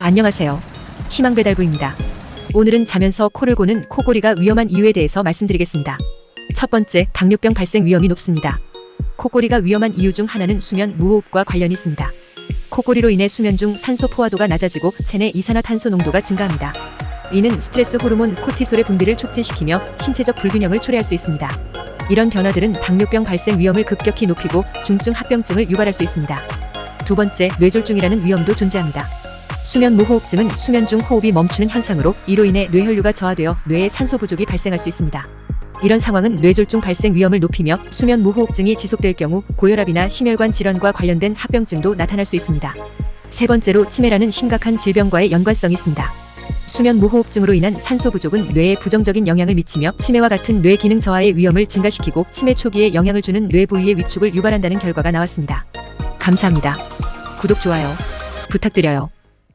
안녕하세요. 희망배달부입니다. 오늘은 자면서 코를 고는 코골이가 위험한 이유에 대해서 말씀드리겠습니다. 첫 번째, 당뇨병 발생 위험이 높습니다. 코골이가 위험한 이유 중 하나는 수면 무호흡과 관련이 있습니다. 코골이로 인해 수면 중 산소 포화도가 낮아지고 체내 이산화탄소 농도가 증가합니다. 이는 스트레스 호르몬 코티솔의 분비를 촉진시키며 신체적 불균형을 초래할 수 있습니다. 이런 변화들은 당뇨병 발생 위험을 급격히 높이고 중증 합병증을 유발할 수 있습니다. 두 번째, 뇌졸중이라는 위험도 존재합니다. 수면 무호흡증은 수면 중 호흡이 멈추는 현상으로 이로 인해 뇌혈류가 저하되어 뇌에 산소 부족이 발생할 수 있습니다. 이런 상황은 뇌졸중 발생 위험을 높이며 수면 무호흡증이 지속될 경우 고혈압이나 심혈관 질환과 관련된 합병증도 나타날 수 있습니다. 세 번째로, 치매라는 심각한 질병과의 연관성이 있습니다. 수면 무호흡증으로 인한 산소 부족은 뇌에 부정적인 영향을 미치며 치매와 같은 뇌 기능 저하의 위험을 증가시키고 치매 초기에 영향을 주는 뇌 부위의 위축을 유발한다는 결과가 나왔습니다. 감사합니다. 구독, 좋아요 부탁드려요.